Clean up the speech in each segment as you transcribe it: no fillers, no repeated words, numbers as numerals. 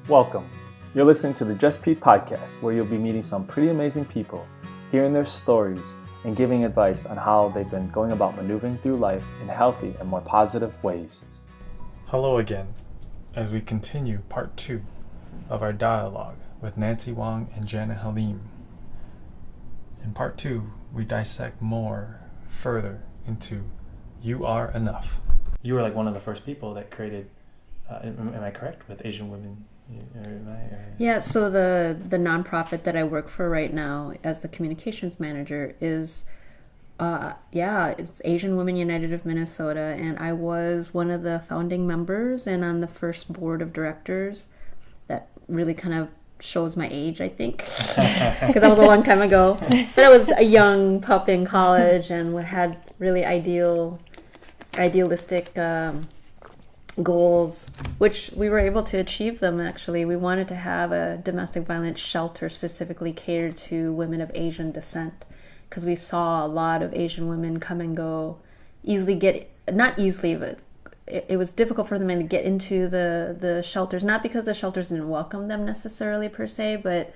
Welcome. You're listening to the Just Pete podcast, where you'll be meeting some pretty amazing people, hearing their stories, and giving advice on how they've been going about maneuvering through life in healthy and more positive ways. Hello again, as we continue part 2 of our dialogue with Nancy Wong and Jana Halim. In part 2, we dissect further into You Are Enough. You were like one of the first people that created, am I correct, with Asian women? Yeah, so the nonprofit that I work for right now as the communications manager is, it's Asian Women United of Minnesota, and I was one of the founding members and on the first board of directors. That really kind of shows my age, I think, because that was a long time ago. But I was a young pup in college and had really idealistic goals, which we were able to achieve them. Actually, we wanted to have a domestic violence shelter specifically catered to women of Asian descent, because we saw a lot of Asian women come and go, not easily, but it was difficult for them to get into the shelters, not because the shelters didn't welcome them necessarily per se, but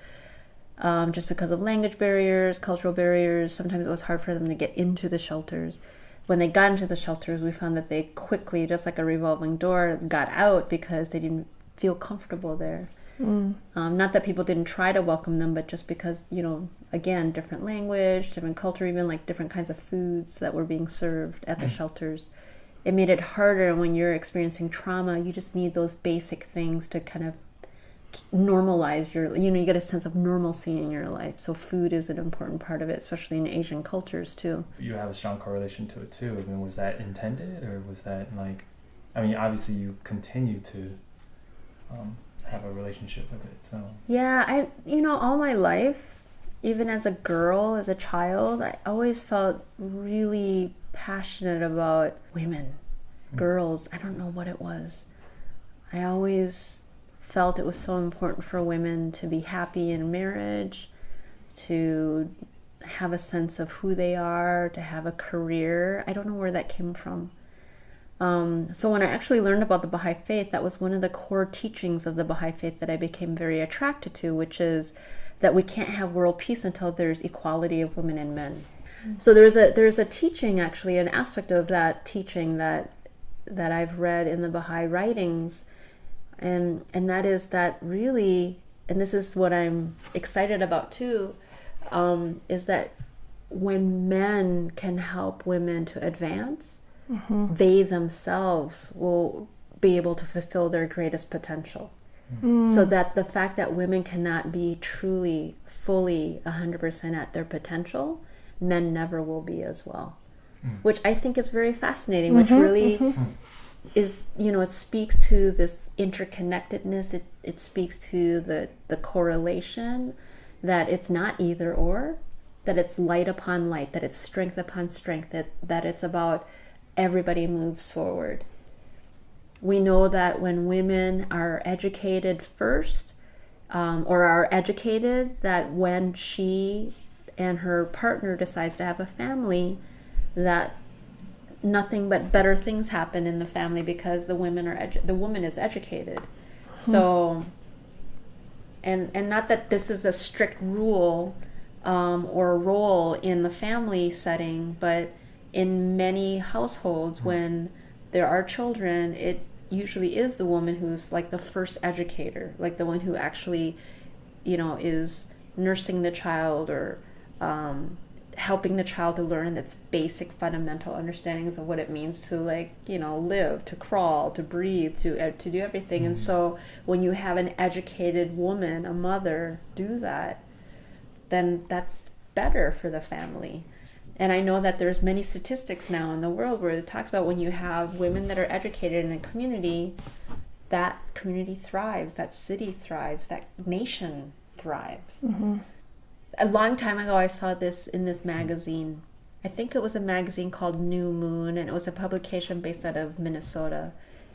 just because of language barriers, cultural barriers. Sometimes it was hard for them to get into the shelters. When they got into the shelters, we found that they quickly, just like a revolving door, got out because they didn't feel comfortable there. Not that people didn't try to welcome them, but just because, again, different language, different culture, even like different kinds of foods that were being served at the shelters. It made it harder. When you're experiencing trauma, you just need those basic things to kind of normalize you get a sense of normalcy in your life. So food is an important part of it, especially in Asian cultures too. You have a strong correlation to it too. I mean, was that intended, or was that obviously you continue to have a relationship with it, so. Yeah, all my life, even as a girl, as a child, I always felt really passionate about women, girls. I don't know what it was. I always felt it was so important for women to be happy in marriage, to have a sense of who they are, to have a career. I don't know where that came from. So when I actually learned about the Baha'i faith, that was one of the core teachings of the Baha'i faith that I became very attracted to, which is that we can't have world peace until there's equality of women and men. So there's a teaching, actually, an aspect of that teaching that I've read in the Baha'i writings, and that is that really, and this is what I'm excited about too, is that when men can help women to advance, they themselves will be able to fulfill their greatest potential. So that the fact that women cannot be truly, fully, 100% at their potential, men never will be as well. Which I think is very fascinating, which really is, it speaks to this interconnectedness. It speaks to the correlation, that it's not either or, that it's light upon light, that it's strength upon strength, that it's about everybody moves forward. We know that when women are educated first, or are educated, that when she and her partner decides to have a family, that nothing but better things happen in the family, because the woman is educated. So, and not that this is a strict rule or role in the family setting, but in many households, when there are children, it usually is the woman who's like the first educator, like the one who actually, is nursing the child, or helping the child to learn its basic fundamental understandings of what it means to live, to crawl, to breathe, to do everything. And so when you have an educated woman, a mother, do that, then that's better for the family. And I know that there's many statistics now in the world where it talks about when you have women that are educated in a community, that community thrives, that city thrives, that nation thrives. A long time ago, I saw this in this magazine. I think it was a magazine called New Moon, and it was a publication based out of Minnesota.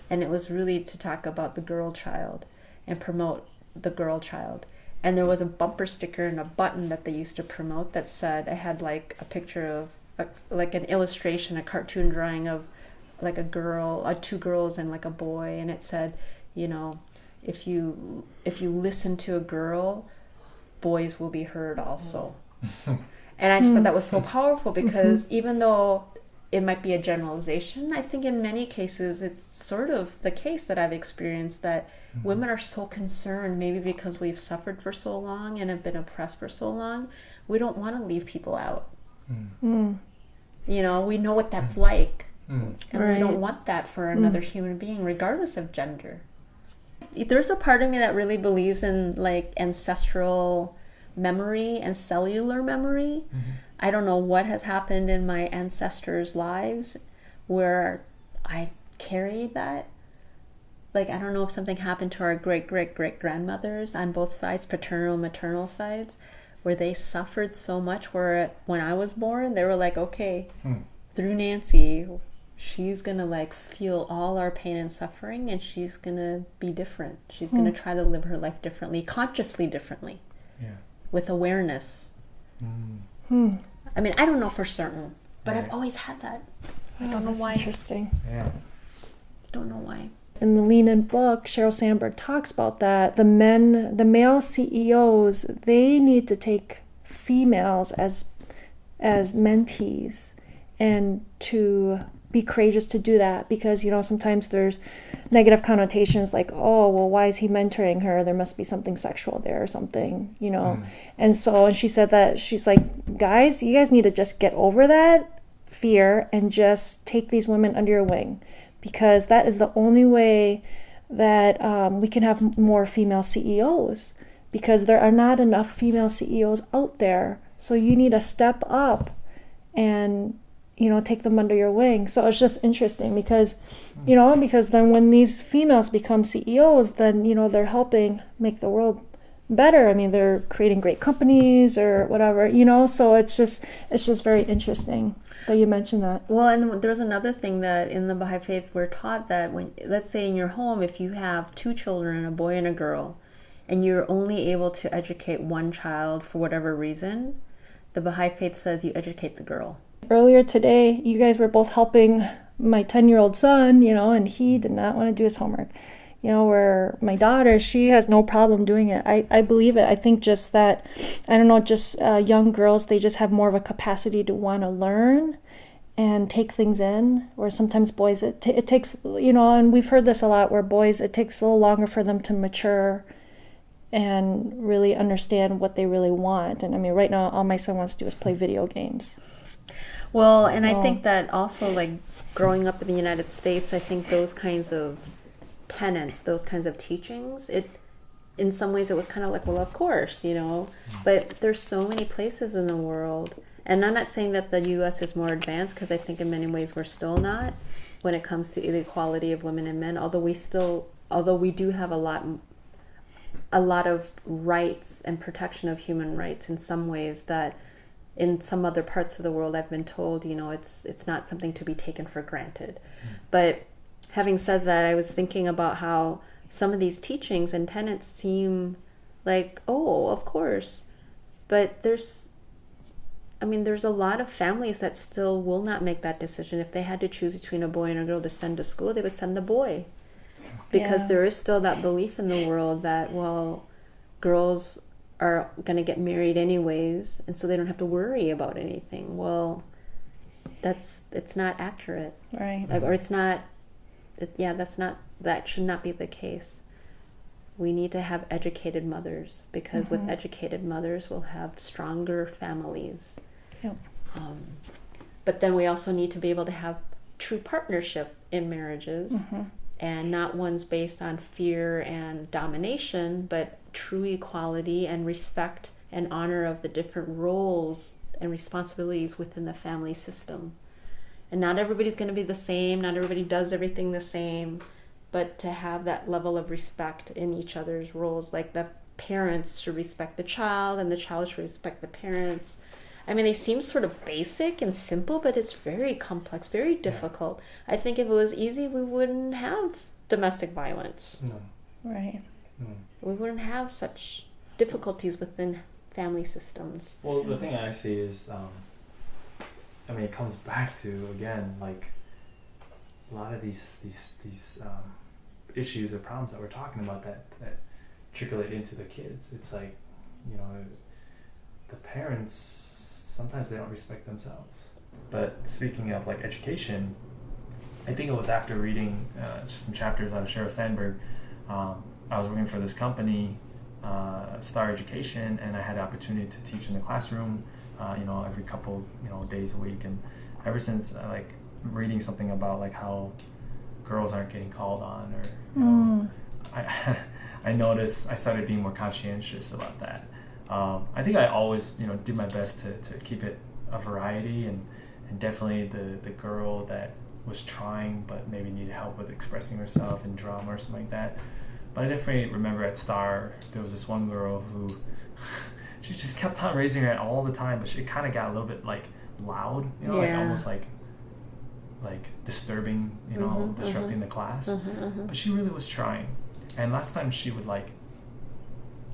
And it was really to talk about the girl child and promote the girl child. And there was a bumper sticker and a button that they used to promote that said, I had like a picture of like an illustration, a cartoon drawing of like a girl, two girls and like a boy. And it said, if you listen to a girl, boys will be heard also. And I just thought that was so powerful, because even though it might be a generalization, I think in many cases it's sort of the case that I've experienced, that women are so concerned, maybe because we've suffered for so long and have been oppressed for so long, we don't want to leave people out. You know, we know what that's like, and we don't want that for another human being, regardless of gender. There's a part of me that really believes in like ancestral memory and cellular memory. I don't know what has happened in my ancestors' lives where I carried that. Like, I don't know if something happened to our great-great-great-grandmothers on both sides, paternal and maternal sides, where they suffered so much, where when I was born, they were like, okay, through Nancy, she's gonna like feel all our pain and suffering, and she's gonna be different. She's gonna try to live her life differently, consciously differently, with awareness. I mean, I don't know for certain, but I've always had that. I don't know why. Interesting. Yeah. Don't know why. In the Lean In book, Sheryl Sandberg talks about that. The male CEOs, they need to take females as mentees, and to be courageous to do that, because, you know, sometimes there's negative connotations like, oh, well, why is he mentoring her? There must be something sexual there or something, you know. And she said that, she's like, guys, you guys need to just get over that fear and just take these women under your wing, because that is the only way that we can have more female CEOs, because there are not enough female CEOs out there. So you need to step up and, you know, take them under your wing. So it's just interesting, because, you know, because then when these females become CEOs, then, you know, they're helping make the world better. I mean, they're creating great companies or whatever, you know. So it's just very interesting that you mentioned that. Well, and there's another thing that in the Baha'i faith we're taught, that when, let's say in your home, if you have 2 children, a boy and a girl, and you're only able to educate one child for whatever reason, the Baha'i faith says you educate the girl. Earlier today, you guys were both helping my 10-year-old son, you know, and he did not want to do his homework. You know, where my daughter, she has no problem doing it. I believe it. I think just that, I don't know, just young girls, they just have more of a capacity to want to learn and take things in, where sometimes boys, it takes, you know, and we've heard this a lot, where boys, it takes a little longer for them to mature and really understand what they really want. And I mean, right now, all my son wants to do is play video games. Well, and I think that also, like, growing up in the United States, I think those kinds of tenets, those kinds of teachings, it, in some ways it was kind of like, well, of course, you know, but there's so many places in the world, and I'm not saying that the U.S. is more advanced, because I think in many ways we're still not, when it comes to the equality of women and men, although we do have a lot of rights and protection of human rights in some ways that in some other parts of the world, I've been told, you know, it's not something to be taken for granted. But having said that, I was thinking about how some of these teachings and tenets seem like, oh, of course. But there's a lot of families that still will not make that decision. If they had to choose between a boy and a girl to send to school, they would send the boy. Because there is still that belief in the world that, well, girls are going to get married anyways, and so they don't have to worry about anything. Well, it's not accurate. Right. Like, or it's not, that should not be the case. We need to have educated mothers, because with educated mothers, we'll have stronger families. Yep. But then we also need to be able to have true partnership in marriages, and not ones based on fear and domination, but true equality and respect and honor of the different roles and responsibilities within the family system. And not everybody's going to be the same, not everybody does everything the same, but to have that level of respect in each other's roles, like the parents should respect the child and the child should respect the parents. I mean, they seem sort of basic and simple, but it's very complex, very difficult. I think if it was easy, we wouldn't have domestic violence. No. Right. We wouldn't have such difficulties within family systems. Well, the thing I see is, I mean, it comes back to, again, like, a lot of these issues or problems that we're talking about that trickle it into the kids. It's like, you know, the parents, sometimes they don't respect themselves. But speaking of like education, I think it was after reading just some chapters out of Sheryl Sandberg. I was working for this company, Star Education, and I had the opportunity to teach in the classroom, every couple, days a week. And ever since, like reading something about like how girls aren't getting called on, or I noticed I started being more conscientious about that. I think I always, do my best to keep it a variety, and definitely the girl that was trying but maybe needed help with expressing herself in drama or something like that. But I definitely remember at Star, there was this one girl who, she just kept on raising her hand all the time, but she kind of got a little bit like loud, like almost like disturbing, disrupting the class. But she really was trying. And last time she would like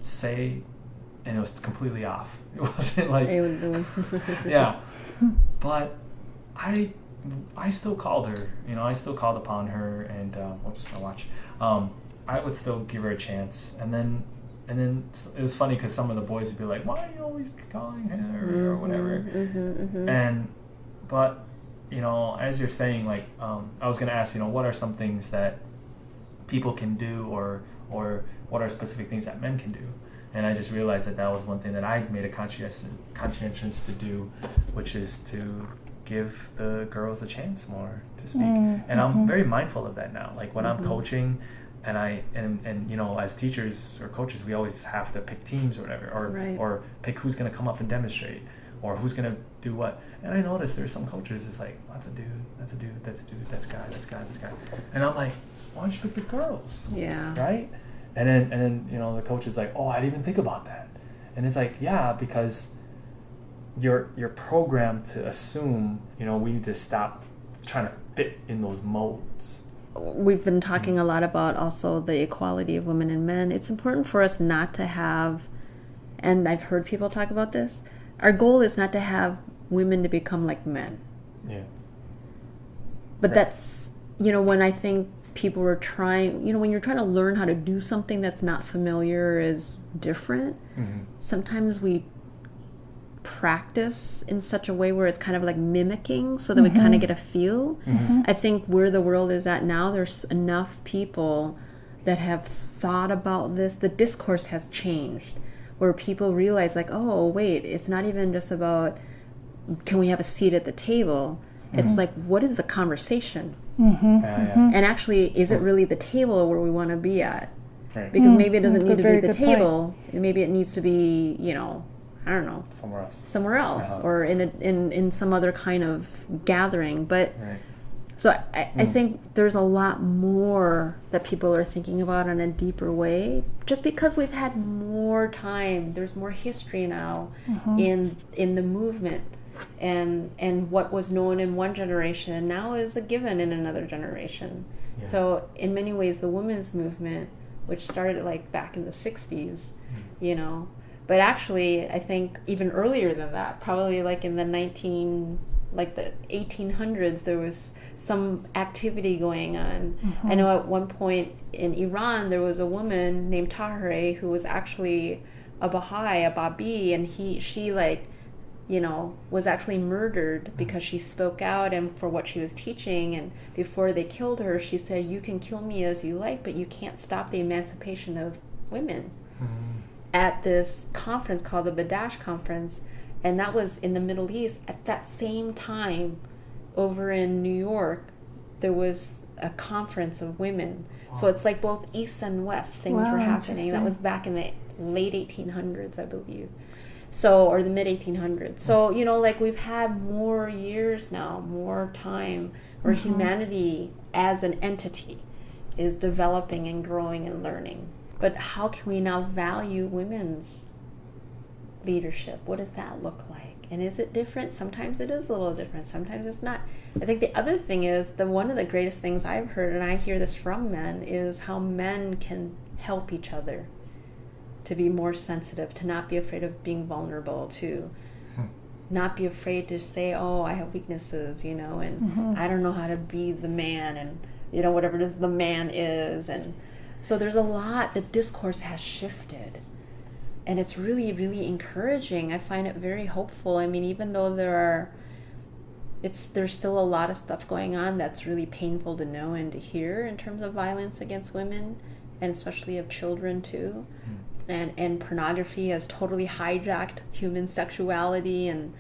say, and it was completely off. It wasn't like, yeah. But I still called her, I still called upon her, and whoops, my watch. I would still give her a chance, and then it was funny because some of the boys would be like, "Why are you always calling her?" or whatever. But as you're saying, like, I was gonna ask, what are some things that people can do, or what are specific things that men can do? And I just realized that was one thing that I made a conscientious to do, which is to give the girls a chance more to speak. And I'm very mindful of that now. Like when I'm coaching, and as teachers or coaches, we always have to pick teams or whatever, or pick who's going to come up and demonstrate, or who's going to do what. And I noticed there's some coaches, it's like, that's a dude, that's a dude, that's a dude, that's guy, that's guy, that's guy. And I'm like, why don't you pick the girls? Yeah. Right? And then the coach is like, oh, I didn't even think about that. And it's like, yeah, because you're programmed to assume, we need to stop trying to fit in those molds. We've been talking a lot about also the equality of women and men. It's important for us not to have, and I've heard people talk about this, our goal is not to have women to become like men. Yeah. But that's, when I think people were trying, when you're trying to learn how to do something that's not familiar, is different, sometimes we practice in such a way where it's kind of like mimicking so that we kind of get a feel. I think where the world is at now, there's enough people that have thought about this. The discourse has changed where people realize like, oh, wait, it's not even just about can we have a seat at the table? It's like, what is the conversation? And actually, is it really the table where we want to be at? Right. Because maybe it doesn't need to be the table. Maybe it needs to be, I don't know, somewhere else, or in some other kind of gathering. But so I think there's a lot more that people are thinking about in a deeper way, just because we've had more time. There's more history now in the movement, and what was known in one generation now is a given in another generation. Yeah. So in many ways, the women's movement, which started like back in the 60s, but actually, I think even earlier than that, probably like in the 1800s, there was some activity going on. I know at one point in Iran, there was a woman named Tahirih who was actually a Baha'i, a Babi, and she was actually murdered because she spoke out and for what she was teaching. And before they killed her, she said, "You can kill me as you like, but you can't stop the emancipation of women." At this conference called the Badash Conference, and that was in the Middle East. At that same time, over in New York, there was a conference of women. Wow. So it's like both East and West things were happening. That was back in the late 1800s, I believe. So, or the mid 1800s. So, like we've had more years now, more time, where humanity as an entity is developing and growing and learning. But how can we now value women's leadership? What does that look like? And is it different? Sometimes it is a little different. Sometimes it's not. I think the other thing is, one of the greatest things I've heard, and I hear this from men, is how men can help each other to be more sensitive, to not be afraid of being vulnerable, to not be afraid to say, oh, I have weaknesses, and I don't know how to be the man, and whatever it is the man is. And so there's a lot, the discourse has shifted. And it's really, really encouraging. I find it very hopeful. I mean, even though there's still a lot of stuff going on that's really painful to know and to hear in terms of violence against women, and especially of children too. And pornography has totally hijacked human sexuality. And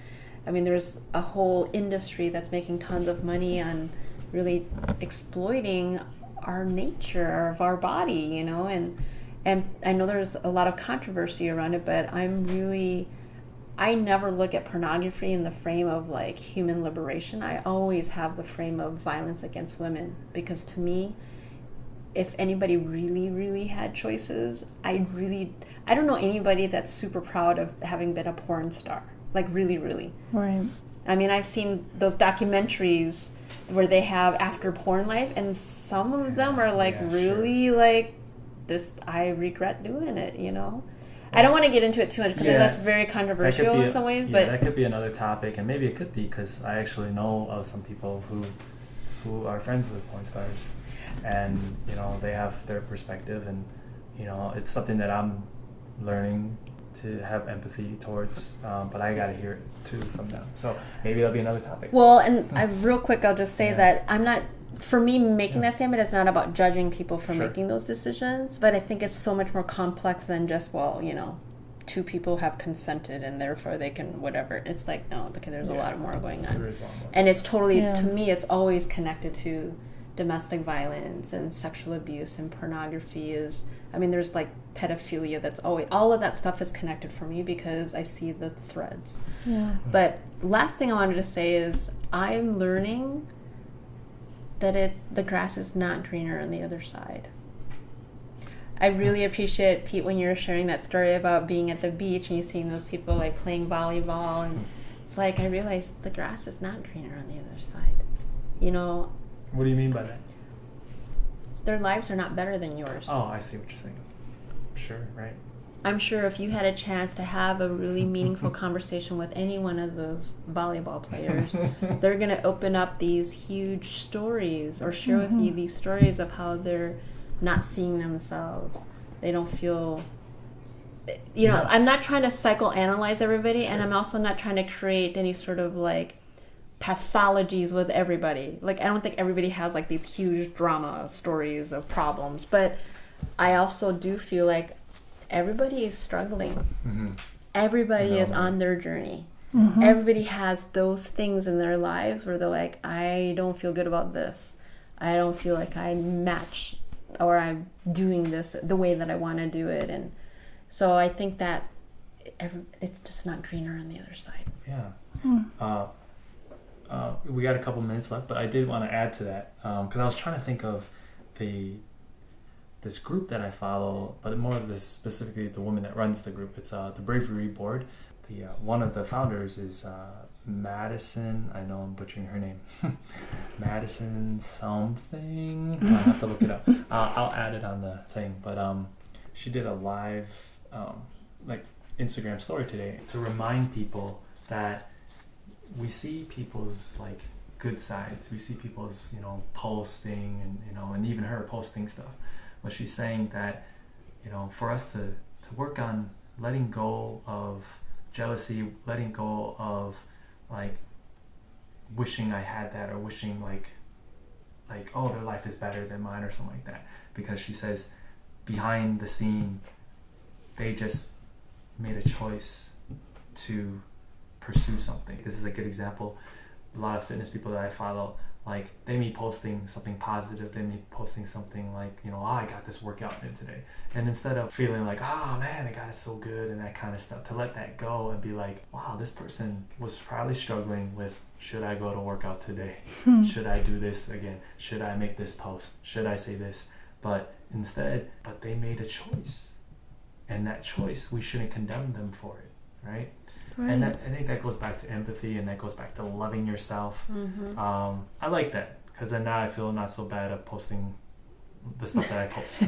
I mean, there's a whole industry that's making tons of money on really exploiting our nature of our body, and I know there's a lot of controversy around it, but I never look at pornography in the frame of like human liberation. I always have the frame of violence against women, because to me, if anybody really, really had choices, I don't know anybody that's super proud of having been a porn star. Like really, really. Right. I mean, I've seen those documentaries where they have after porn life, and some of them are like really like this. I regret doing it. I don't want to get into it too much because that's very controversial in some ways. But that could be another topic, and maybe it could be because I actually know of some people who are friends with porn stars, and they have their perspective, and it's something that I'm learning to have empathy towards, but I gotta hear it too from them. So maybe that'll be another topic. Well, and real quick, I'll just say that I'm not. For me, making that statement is not about judging people for making those decisions, but I think it's so much more complex than just, two people have consented and therefore they can whatever. It's like, no, okay, there's a lot more going on. There is a lot more. And it's totally, to me, it's always connected to domestic violence and sexual abuse, and pornography there's like pedophilia, that's always, all of that stuff is connected for me because I see the threads. Yeah. But last thing I wanted to say is I'm learning that the grass is not greener on the other side. I really appreciate, Pete, when you were sharing that story about being at the beach and you seeing those people like playing volleyball, and it's like I realized the grass is not greener on the other side. What do you mean by that? Their lives are not better than yours. Oh, I see what you're saying. Sure, right. I'm sure if you had a chance to have a really meaningful conversation with any one of those volleyball players, they're going to open up these huge stories or share with you these stories of how they're not seeing themselves. They don't feel... I'm not trying to psychoanalyze everybody, and I'm also not trying to create any sort of like pathologies with everybody. Like, I don't think everybody has like these huge drama stories of problems, but I also do feel like everybody is struggling. Everybody is on their journey. Everybody has those things in their lives where they're like, I don't feel good about this. I don't feel like I match, or I'm doing this the way that I want to do it. And so I think that it's just not greener on the other side. Yeah. We got a couple minutes left, but I did want to add to that because I was trying to think of this group that I follow, but more of this specifically the woman that runs the group. It's the Bravery Board. The one of the founders is Madison. I know I'm butchering her name. Madison something. I have to look it up. I'll add it on the thing. But she did a live Instagram story today to remind people that we see people's like good sides. We see people's posting and even her posting stuff. But she's saying that for us to work on letting go of jealousy, letting go of like wishing I had that, or wishing like oh, their life is better than mine or something like that, because she says behind the scene they just made a choice to pursue something. This is a good example. A lot of fitness people that I follow, like they may posting something positive, they may posting something like, oh, I got this workout in today. And instead of feeling like, oh man, I got it so good and that kind of stuff, to let that go and be like, wow, this person was probably struggling with, should I go to workout today? Should I do this again? Should I make this post? Should I say this? But they made a choice. And that choice, we shouldn't condemn them for it, right? And I think that goes back to empathy, and that goes back to loving yourself. I like that, because then now I feel not so bad of posting the stuff that I post.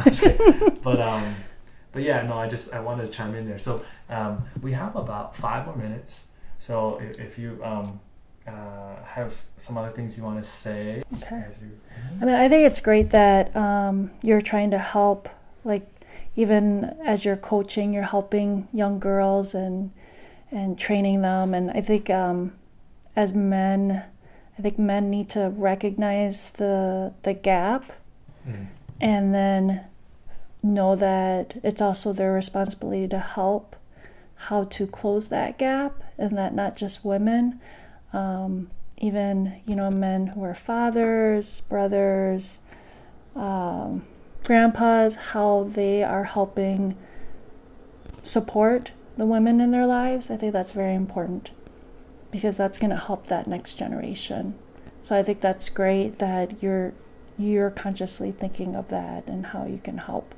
But yeah, no, I wanted to chime in there. So we have about 5 more minutes. So if you have some other things you want to say. Okay. I mean, I think it's great that you're trying to help, like, even as you're coaching, you're helping young girls and training them. And I think as men, men need to recognize the gap and then know that it's also their responsibility to help how to close that gap, and that not just women, even, you know, men who are fathers, brothers, grandpas, how they are helping support the women in their lives. I think that's very important because that's going to help that next generation. So I think that's great that you're consciously thinking of that and how you can help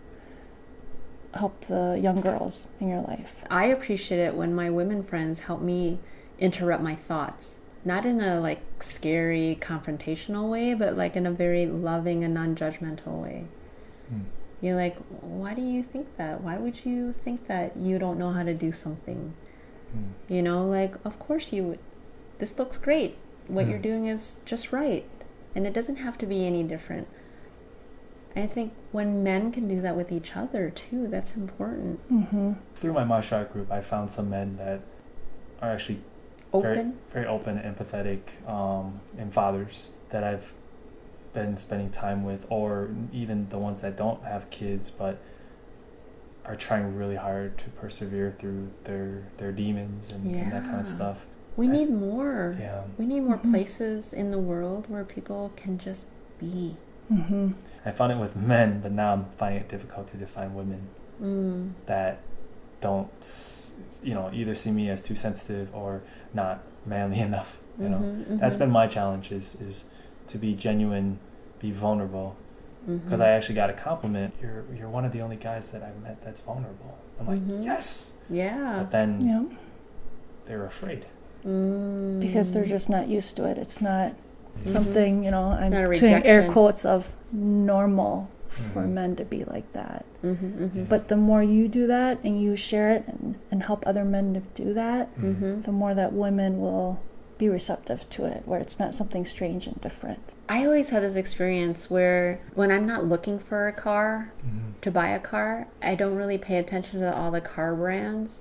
the young girls in your life. I appreciate it when my women friends help me interrupt my thoughts. Not in a like scary confrontational way, but like in a very loving and non-judgmental way. You're like, why do you think that? Why would you think that you don't know how to do something? You know, like, of course you would. This looks great. What you're doing is just right. And it doesn't have to be any different. I think when men can do that with each other too, that's important. Through my martial art group, I found some men that are actually Open. very open and empathetic, and fathers that I've been spending time with, or even the ones that don't have kids but are trying really hard to persevere through their demons and that kind of stuff. We need more. Yeah. We need more places in the world where people can just be. I found it with men, but now I'm finding it difficult to define women that don't, you know, either see me as too sensitive or not manly enough. You know, that's been my challenge is to be genuine, be vulnerable. Because I actually got a compliment. You're one of the only guys that I've met that's vulnerable. I'm like, yes. Yeah. But then they're afraid. Because they're just not used to it. It's not something, you know, I'm doing air quotes of normal for men to be like that. But the more you do that and you share it and help other men to do that, the more that women will be receptive to it, where it's not something strange and different. I always had this experience where when I'm not looking for a car, to buy a car, I don't really pay attention to all the car brands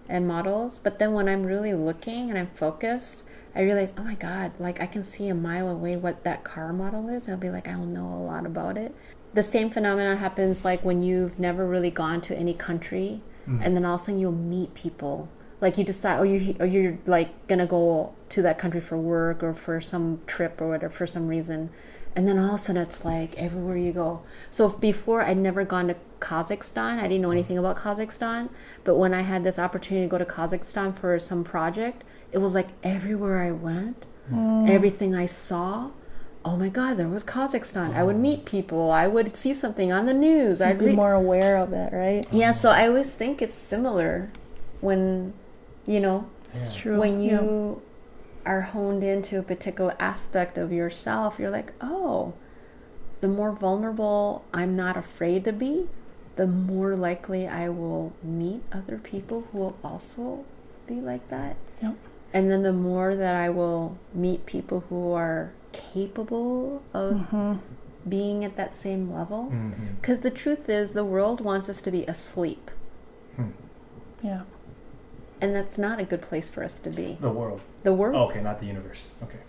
and models. But then when I'm really looking and I'm focused, I realize, oh my God, like I can see a mile away what that car model is. I'll be like, I don't know a lot about it. The same phenomenon happens like when you've never really gone to any country and then all of a sudden you'll meet people. Like you decide, or you're like gonna go to that country for work or for some trip or whatever for some reason, and then all of a sudden it's like everywhere you go. So before I'd never gone to Kazakhstan, I didn't know anything about Kazakhstan, but when I had this opportunity to go to Kazakhstan for some project, it was like everywhere I went, everything I saw, oh my God, there was Kazakhstan. I would meet people. I would see something on the news. I'd be more aware of it, right? Yeah, so I always think it's similar when, you know, it's true. When you are honed into a particular aspect of yourself, you're like, oh, the more vulnerable I'm not afraid to be, the more likely I will meet other people who will also be like that. Yep. And then the more that I will meet people who are capable of being at that same level. Because the truth is, the world wants us to be asleep. Yeah. And that's not a good place for us to be. The world. The world. Oh, okay, not the universe. Okay.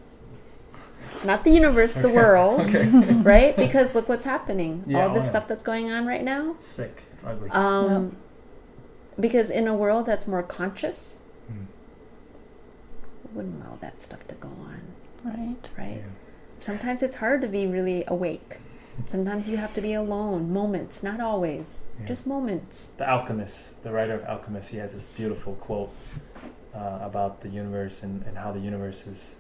Not the universe, the world. Okay. Right? Because look what's happening. Yeah, all this stuff that's going on right now. It's sick. It's ugly. Because in a world that's more conscious, we wouldn't allow that stuff to go on. Right. Right? Yeah. Sometimes it's hard to be really awake. Sometimes you have to be alone. Moments, not always. Just moments. The Alchemist, the writer of Alchemist, he has this beautiful quote about the universe and how the universe is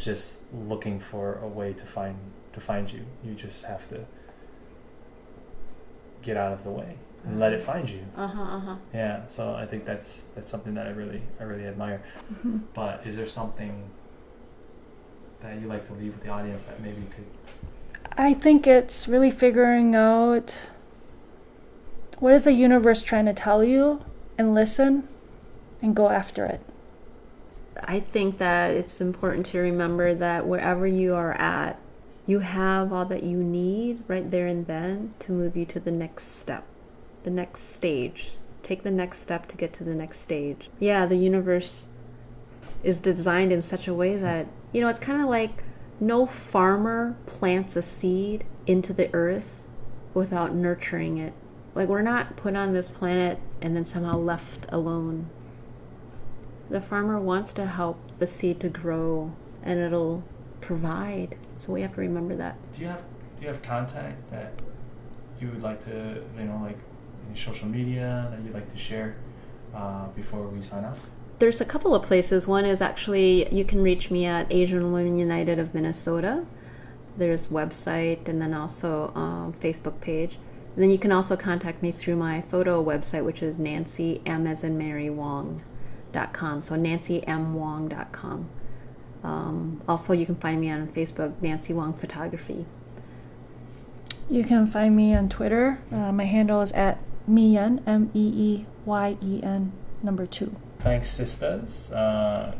just looking for a way to find you. You just have to get out of the way and let it find you. Yeah, so I think that's something that I really admire. But is there something that you like to leave with the audience that maybe could? I think it's really figuring out what is the universe trying to tell you, and listen and go after it. I think that it's important to remember that wherever you are at, you have all that you need right there and then to move you to the next step, the next stage. Take the next step to get to the next stage. Yeah, the universe is designed in such a way that, it's kind of like no farmer plants a seed into the earth without nurturing it. Like, we're not put on this planet and then somehow left alone. The farmer wants to help the seed to grow, and it'll provide. So we have to remember that. Do you have contact that you would like to, like any social media that you'd like to share before we sign off? There's a couple of places. One is actually, you can reach me at Asian Women United of Minnesota. There's website, and then also Facebook page. And then you can also contact me through my photo website, which is Nancy M as in Mary Wong.com. So nancymwong.com. Also, you can find me on Facebook, Nancy Wong Photography. You can find me on Twitter. My handle is at Meeyen, MEEYEN, number 2. Thanks, sisters.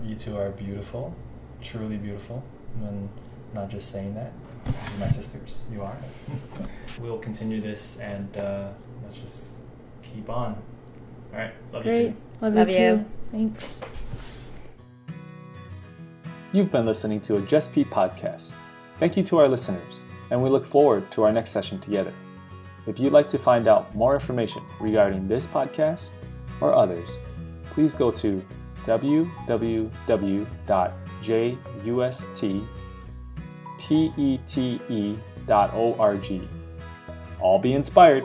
You two are beautiful, truly beautiful. And not just saying that. You're my sisters. You are. We'll continue this, and let's just keep on. All right. Love you too. Love you too. Thanks. You've been listening to a Just Pete podcast. Thank you to our listeners, and we look forward to our next session together. If you'd like to find out more information regarding this podcast or others, please go to www.justpete.org. All be inspired.